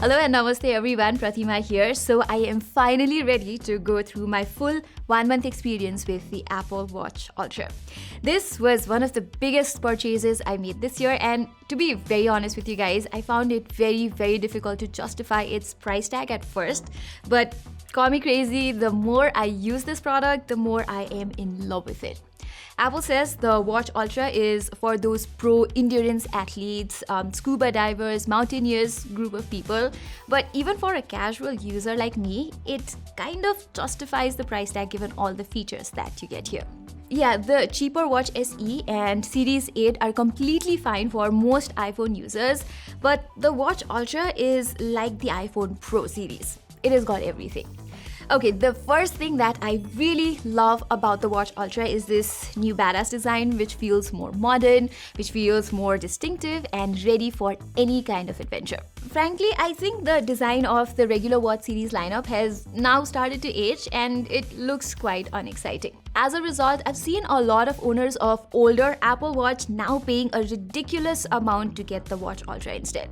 Hello and namaste everyone, Pratima here. So I am finally ready to go through my full 1 month experience with the Apple Watch Ultra. This was one of the biggest purchases I made this year, and to be very honest with you guys, I found it very difficult to justify its price tag at first. But call me crazy, the more I use this product, the more I am in love with it. Apple says the Watch Ultra is for those pro endurance athletes, scuba divers, mountaineers group of people. But even for a casual user like me, it kind of justifies the price tag given all the features that you get here. Yeah, the cheaper Watch SE and Series 8 are completely fine for most iPhone users, but the Watch Ultra is like the iPhone Pro series. It has got everything. Okay, the first thing that I really love about the Watch Ultra is this new badass design, which feels more modern, which feels more distinctive and ready for any kind of adventure. Frankly, I think the design of the regular Watch series lineup has now started to age and it looks quite unexciting. As a result, I've seen a lot of owners of older Apple Watch now paying a ridiculous amount to get the Watch Ultra instead.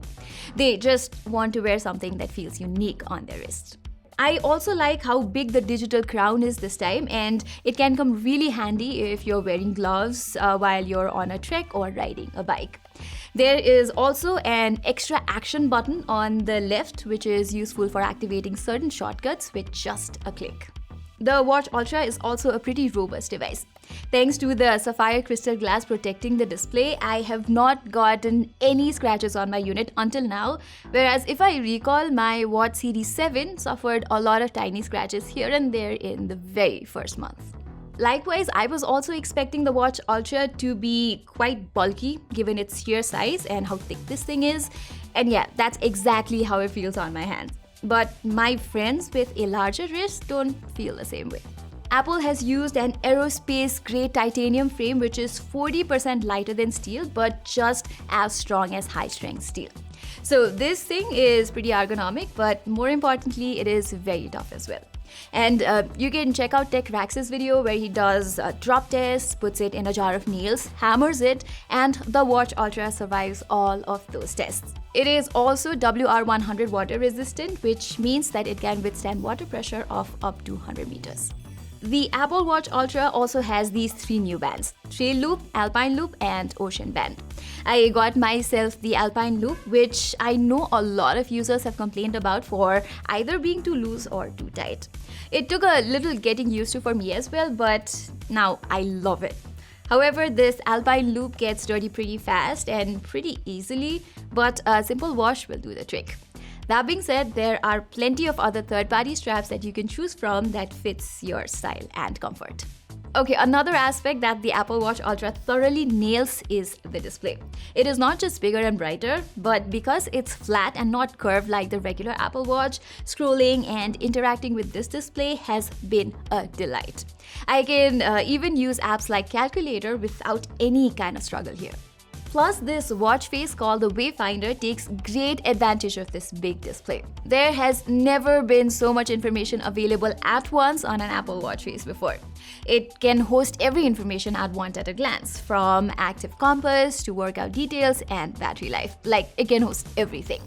They just want to wear something that feels unique on their wrist. I also like how big the digital crown is this time, and it can come really handy if you're wearing gloves while you're on a trek or riding a bike. There is also an extra action button on the left, which is useful for activating certain shortcuts with just a click. The Watch Ultra is also a pretty robust device. Thanks to the sapphire crystal glass protecting the display, I have not gotten any scratches on my unit until now, whereas if I recall, my Watch Series 7 suffered a lot of tiny scratches here and there in the very first month. Likewise, I was also expecting the Watch Ultra to be quite bulky given its sheer size and how thick this thing is, and yeah, that's exactly how it feels on my hands. But my friends with a larger wrist don't feel the same way. Apple has used an aerospace-grade titanium frame which is 40% lighter than steel but just as strong as high-strength steel. So this thing is pretty ergonomic, but more importantly, it is very tough as well. And you can check out Tech Rax's video where he does drop tests, puts it in a jar of nails, hammers it, and the Watch Ultra survives all of those tests. It is also WR100 water resistant, which means that it can withstand water pressure of up to 100 meters. The Apple Watch Ultra also has these 3 new bands: Trail Loop, Alpine Loop, and Ocean Band. I got myself the Alpine Loop, which I know a lot of users have complained about for either being too loose or too tight. It took a little getting used to for me as well, but now I love it. However, this Alpine Loop gets dirty pretty fast and pretty easily, but a simple wash will do the trick. That being said, there are plenty of other third-party straps that you can choose from that fits your style and comfort. Okay, another aspect that the Apple Watch Ultra thoroughly nails is the display. It is not just bigger and brighter, but because it's flat and not curved like the regular Apple Watch, scrolling and interacting with this display has been a delight. I can even use apps like Calculator without any kind of struggle here. Plus, this watch face called the Wayfinder takes great advantage of this big display. There has never been so much information available at once on an Apple Watch face before. It can host every information I'd want at a glance, from active compass to workout details and battery life. Like, it can host everything.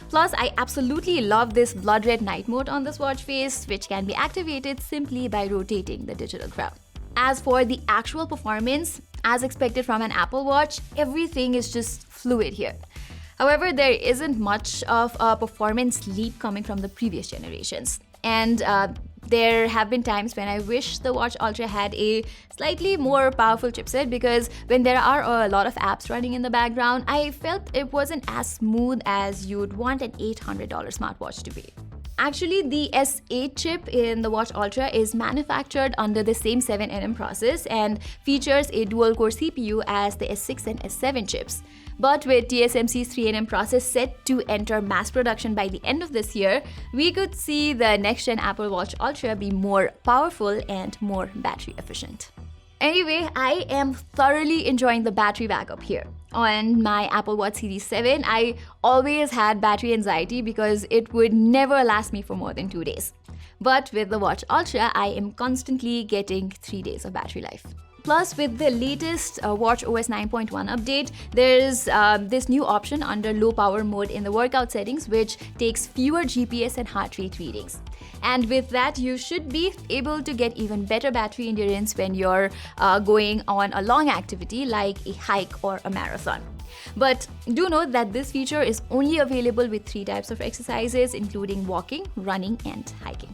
Plus, I absolutely love this blood red night mode on this watch face, which can be activated simply by rotating the digital crown. As for the actual performance, as expected from an Apple Watch, everything is just fluid here. However, there isn't much of a performance leap coming from the previous generations. And there have been times when I wish the Watch Ultra had a slightly more powerful chipset, because when there are a lot of apps running in the background, I felt it wasn't as smooth as you'd want an $800 smartwatch to be. Actually, the S8 chip in the Watch Ultra is manufactured under the same 7nm process and features a dual-core CPU as the S6 and S7 chips. But with TSMC's 3nm process set to enter mass production by the end of this year, we could see the next-gen Apple Watch Ultra be more powerful and more battery efficient. Anyway, I am thoroughly enjoying the battery backup here. On my Apple Watch Series 7, I always had battery anxiety because it would never last me for more than 2 days. But with the Watch Ultra, I am constantly getting 3 days of battery life. Plus, with the latest Watch OS 9.1 update, there's this new option under low power mode in the workout settings, which takes fewer GPS and heart rate readings. And with that, you should be able to get even better battery endurance when you're going on a long activity like a hike or a marathon. But do note that this feature is only available with 3 types of exercises, including walking, running, and hiking.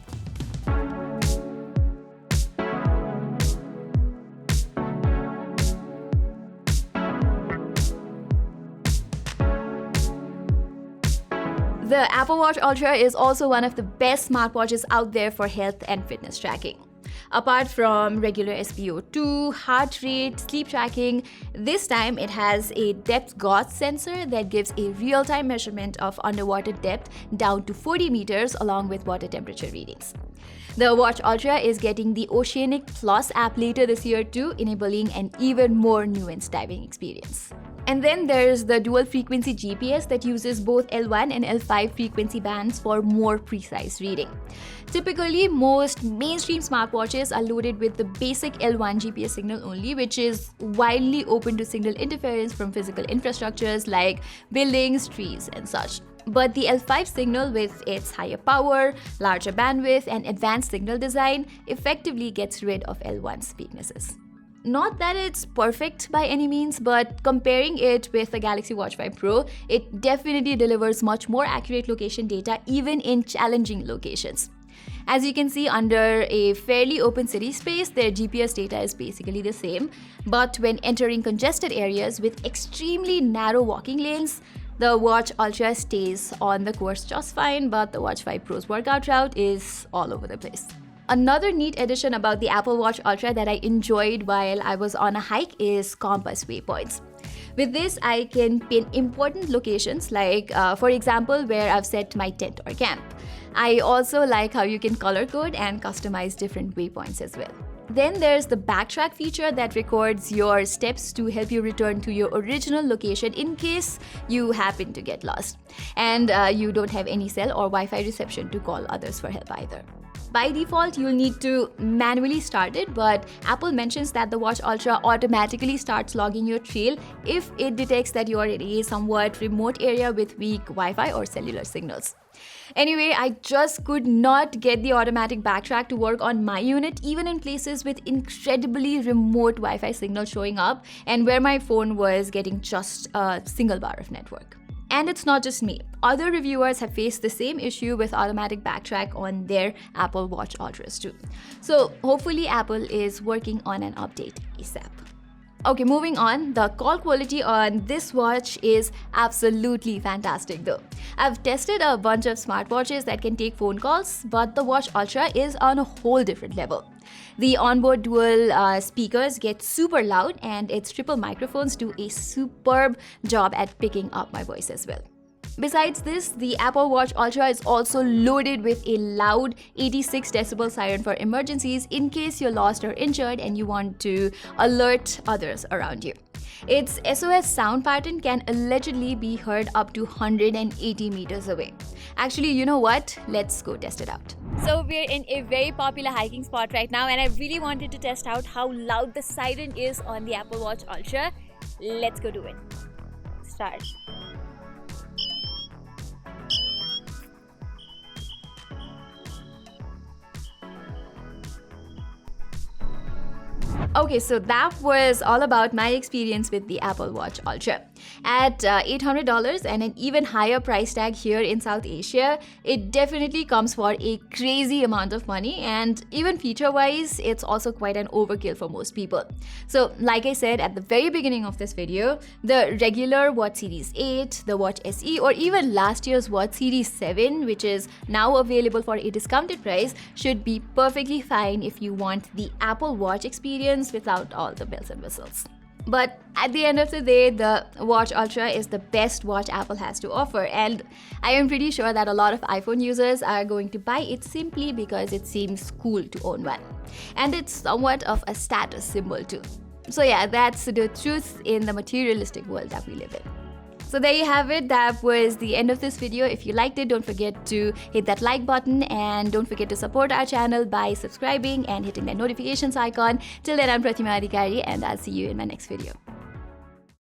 The Apple Watch Ultra is also one of the best smartwatches out there for health and fitness tracking. Apart from regular SpO2, heart rate, sleep tracking, this time it has a depth gauge sensor that gives a real-time measurement of underwater depth down to 40 meters along with water temperature readings. The Watch Ultra is getting the Oceanic Plus app later this year too, enabling an even more nuanced diving experience. And then there's the dual frequency GPS that uses both L1 and L5 frequency bands for more precise reading. Typically, most mainstream smartwatches are loaded with the basic L1 GPS signal only, which is widely open to signal interference from physical infrastructures like buildings, trees, and such. But the L5 signal, with its higher power, larger bandwidth, and advanced signal design, effectively gets rid of L1's weaknesses. Not that it's perfect by any means, but comparing it with the Galaxy Watch 5 Pro, it definitely delivers much more accurate location data even in challenging locations. As you can see, under a fairly open city space, their GPS data is basically the same, but when entering congested areas with extremely narrow walking lanes, the Watch Ultra stays on the course just fine, but the Watch 5 Pro's workout route is all over the place. Another neat addition about the Apple Watch Ultra that I enjoyed while I was on a hike is compass waypoints. With this, I can pin important locations like, for example, where I've set my tent or camp. I also like how you can color code and customize different waypoints as well. Then there's the backtrack feature that records your steps to help you return to your original location in case you happen to get lost. And you don't have any cell or Wi-Fi reception to call others for help either. By default, you'll need to manually start it, but Apple mentions that the Watch Ultra automatically starts logging your trail if it detects that you are in a somewhat remote area with weak Wi-Fi or cellular signals. Anyway, I just could not get the automatic backtrack to work on my unit, even in places with incredibly remote Wi-Fi signal showing up and where my phone was getting just a single bar of network. And it's not just me. Other reviewers have faced the same issue with automatic backtrack on their Apple Watch Ultras too. So hopefully Apple is working on an update ASAP. Okay, moving on. The call quality on this watch is absolutely fantastic though. I've tested a bunch of smartwatches that can take phone calls, but the Watch Ultra is on a whole different level. The onboard dual speakers get super loud, and its triple microphones do a superb job at picking up my voice as well. Besides this, the Apple Watch Ultra is also loaded with a loud 86 decibel siren for emergencies in case you're lost or injured and you want to alert others around you. Its SOS sound pattern can allegedly be heard up to 180 meters away. Actually, you know what? Let's go test it out. So we're in a very popular hiking spot right now, and I really wanted to test out how loud the siren is on the Apple Watch Ultra. Let's go do it. Start. Okay, so that was all about my experience with the Apple Watch Ultra. At $800 and an even higher price tag here in South Asia, it definitely comes for a crazy amount of money, and even feature-wise, it's also quite an overkill for most people. So, like I said at the very beginning of this video, the regular Watch Series 8, the Watch SE, or even last year's Watch Series 7, which is now available for a discounted price, should be perfectly fine if you want the Apple Watch experience without all the bells and whistles. But at the end of the day, the Watch Ultra is the best watch Apple has to offer, and I am pretty sure that a lot of iPhone users are going to buy it simply because it seems cool to own one. And it's somewhat of a status symbol too. So yeah, that's the truth in the materialistic world that we live in. So there you have it. That was the end of this video. If you liked it, don't forget to hit that like button and don't forget to support our channel by subscribing and hitting that notifications icon. Till then, I'm Pratima and I'll see you in my next video.